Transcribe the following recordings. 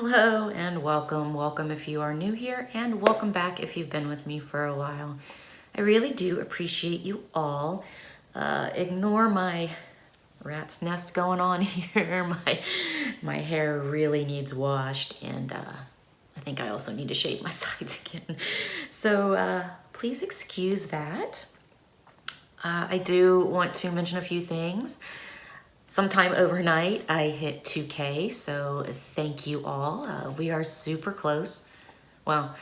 Hello and welcome if you are new here, and welcome back if you've been with me for a while. I really do appreciate you all. Ignore my rat's nest going on here. My hair really needs washed, and I think I also need to shave my sides again. So please excuse that. I do want to mention a few things. Sometime overnight, I hit 2K, so thank you all. We are super close, well,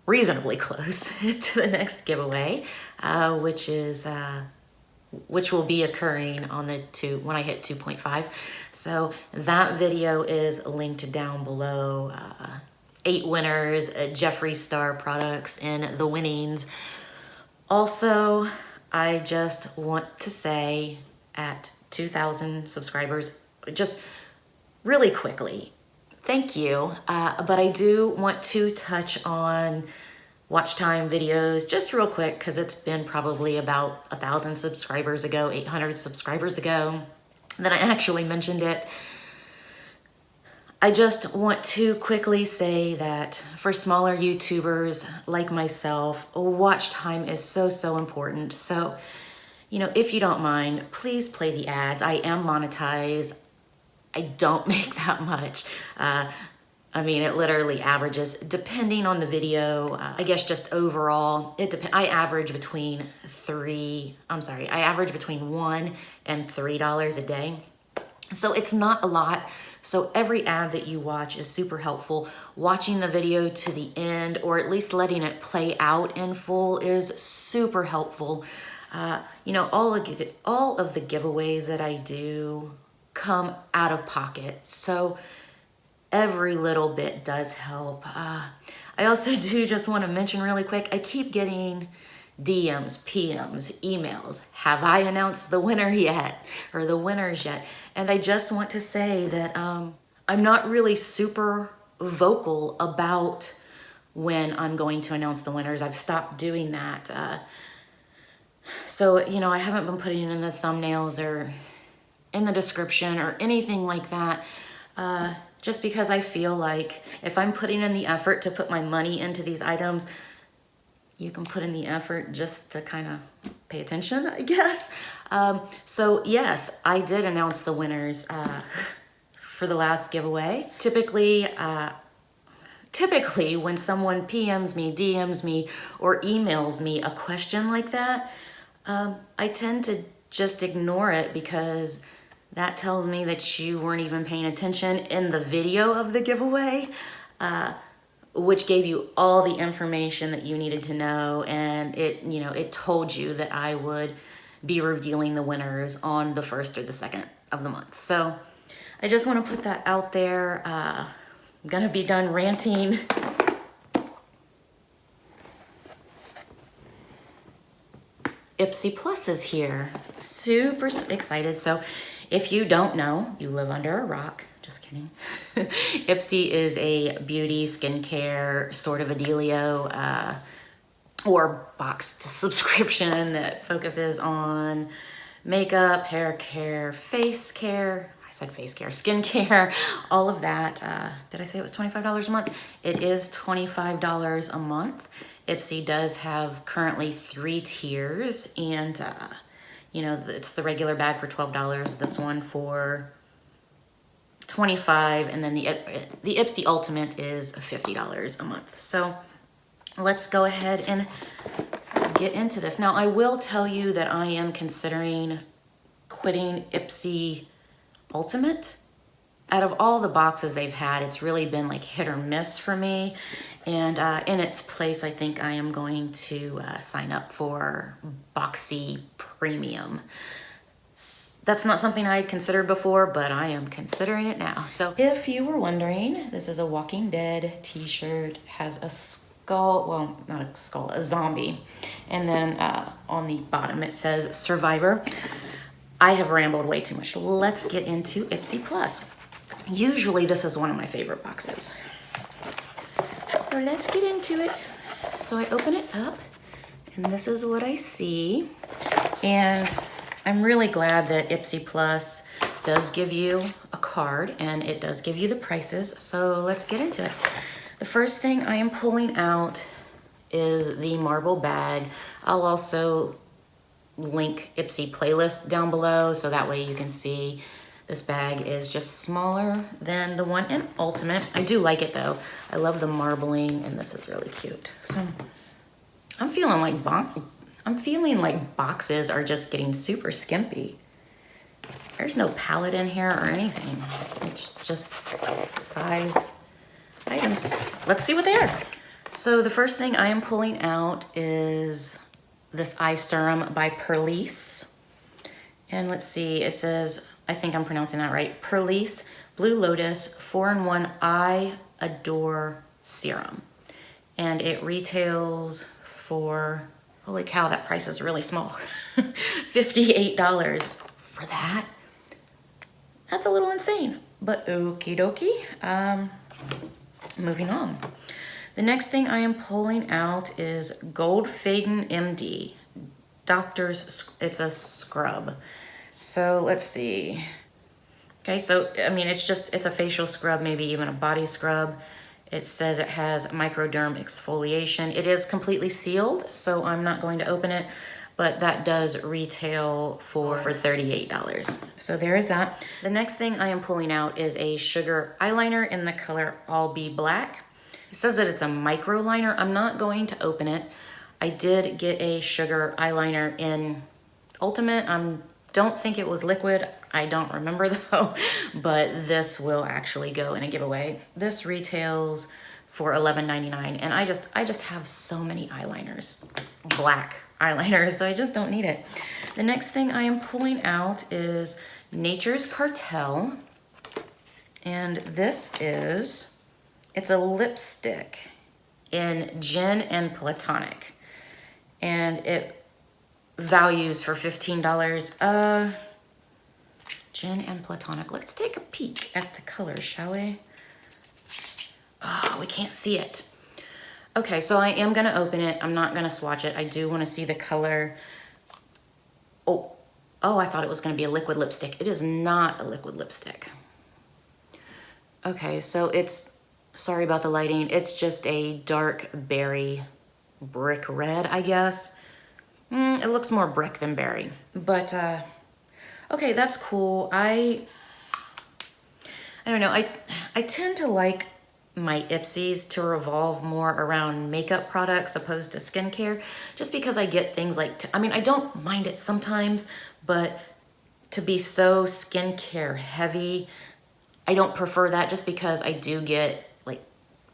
reasonably close to the next giveaway, which will be occurring on when I hit 2.5. So that video is linked down below. 8 winners, Jeffree Star products in the winnings. Also, I just want to say at 2,000 subscribers, just really quickly, thank you. But I do want to touch on watch time videos just real quick, because it's been probably about 1,000 subscribers ago, 800 subscribers ago that I actually mentioned it. I just want to quickly say that for smaller YouTubers like myself, watch time is so important. So, you know, if you don't mind, please play the ads. I am monetized. I don't make that much. I mean, it literally averages, depending on the video, I guess just overall, I average between $1 and $3 a day. So it's not a lot. So every ad that you watch is super helpful. Watching the video to the end, or at least letting it play out in full, is super helpful. You know, all of the giveaways that I do come out of pocket, so every little bit does help. I also do just want to mention really quick, I keep getting DMs, PMs, emails. Have I announced the winner yet? Or the winners yet? And I just want to say that I'm not really super vocal about when I'm going to announce the winners. I've stopped doing that. So, you know, I haven't been putting it in the thumbnails or in the description or anything like that, just because I feel like if I'm putting in the effort to put my money into these items, you can put in the effort just to kind of pay attention, I guess. So yes, I did announce the winners for the last giveaway. Typically, when someone PMs me, DMs me, or emails me a question like that, I tend to just ignore it, because that tells me that you weren't even paying attention in the video of the giveaway, which gave you all the information that you needed to know, and it told you that I would be revealing the winners on the 1st or the 2nd of the month. So I just want to put that out there. I'm gonna be done ranting. Ipsy Plus is here. Super excited. So if you don't know, you live under a rock. Just kidding. Ipsy is a beauty, skincare sort of a dealio, or boxed subscription that focuses on makeup, hair care, face care. I said face care, skincare, all of that. Did I say it was $25 a month? It is $25 a month. Ipsy does have currently 3 tiers, and you know, it's the regular bag for $12, this one for $25, and then the Ipsy Ultimate is $50 a month. So let's go ahead and get into this. Now, I will tell you that I am considering quitting Ipsy Ultimate. Out of all the boxes they've had, it's really been like hit or miss for me. And in its place, I think I am going to sign up for Boxy Premium. That's not something I had considered before, but I am considering it now. So if you were wondering, this is a Walking Dead t-shirt, has a skull, well, not a skull, a zombie. And then on the bottom it says Survivor. I have rambled way too much. Let's get into Ipsy Plus. Usually this is one of my favorite boxes. So let's get into it. So I open it up, and this is what I see. And I'm really glad that Ipsy Plus does give you a card and it does give you the prices. So let's get into it. The first thing I am pulling out is the marble bag. I'll also link Ipsy playlist down below so that way you can see. This bag is just smaller than the one in Ultimate. I do like it though. I love the marbling and this is really cute. So I'm feeling like boxes are just getting super skimpy. There's no palette in here or anything. It's just 5 items. Let's see what they are. So the first thing I am pulling out is this eye serum by Perlise. And let's see, it says, I think I'm pronouncing that right, Perlise Blue Lotus 4-in-1 Eye Adore Serum. And it retails for, holy cow, that price is really small. $58 for that. That's a little insane, but okie dokie. Moving on. The next thing I am pulling out is Gold Faden MD. It's a scrub. So let's see. Okay, so I mean, it's a facial scrub, maybe even a body scrub. It says it has microderm exfoliation. It is completely sealed, so I'm not going to open it, but that does retail for $38. So there is that. The next thing I am pulling out is a sugar eyeliner in the color All Be Black. It says that it's a micro liner. I'm not going to open it. I did get a sugar eyeliner in Ultimate. Don't think it was liquid. I don't remember though, but this will actually go in a giveaway. This retails for $11.99, and I just have so many eyeliners, black eyeliners, so I just don't need it. The next thing I am pulling out is Nature's Cartel, and it's a lipstick in Gin and Platonic, and it values for $15. Gin and Platonic. Let's take a peek at the colors, shall we? Oh, we can't see it. Okay, so I am gonna open it. I'm not gonna swatch it. I do wanna see the color. Oh, I thought it was gonna be a liquid lipstick. It is not a liquid lipstick. Okay, so sorry about the lighting. It's just a dark berry brick red, I guess. It looks more brick than berry, but okay, that's cool. I don't know. I tend to like my Ipsys to revolve more around makeup products opposed to skincare, just because I get things like, I mean, I don't mind it sometimes, but to be so skincare heavy, I don't prefer that, just because I do get like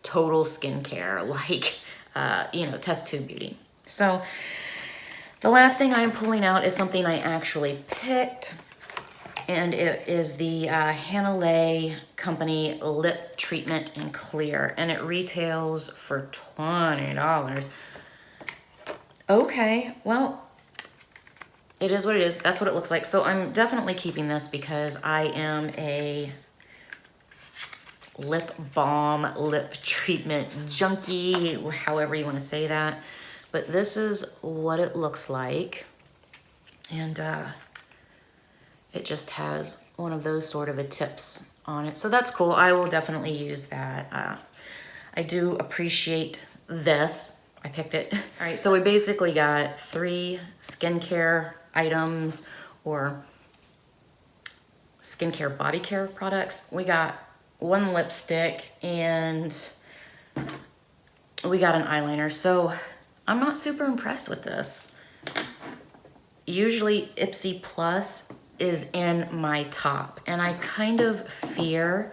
total skincare, like, you know, test tube beauty. So the last thing I am pulling out is something I actually picked, and it is the Hanalei Company Lip Treatment in Clear, and it retails for $20. Okay, well, it is what it is. That's what it looks like. So I'm definitely keeping this because I am a lip balm, lip treatment junkie, however you want to say that. But this is what it looks like. And it just has one of those sort of a tips on it. So that's cool. I will definitely use that. I do appreciate this. I picked it. All right, so we basically got 3 skincare items or skincare body care products. We got 1 lipstick and we got an eyeliner. So I'm not super impressed with this. Usually Ipsy Plus is in my top, and I kind of fear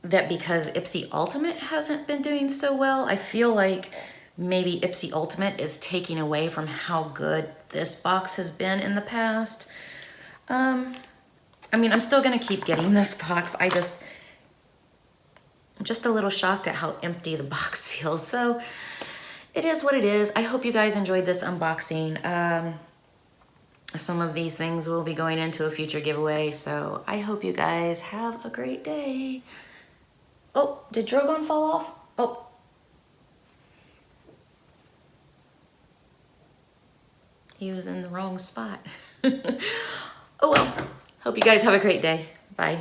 that because Ipsy Ultimate hasn't been doing so well, I feel like maybe Ipsy Ultimate is taking away from how good this box has been in the past. I mean, I'm still gonna keep getting this box. I'm just a little shocked at how empty the box feels. So it is what it is. I hope you guys enjoyed this unboxing. Some of these things will be going into a future giveaway, so I hope you guys have a great day. Oh, did Drogon fall off? Oh. He was in the wrong spot. Oh well. Hope you guys have a great day. Bye.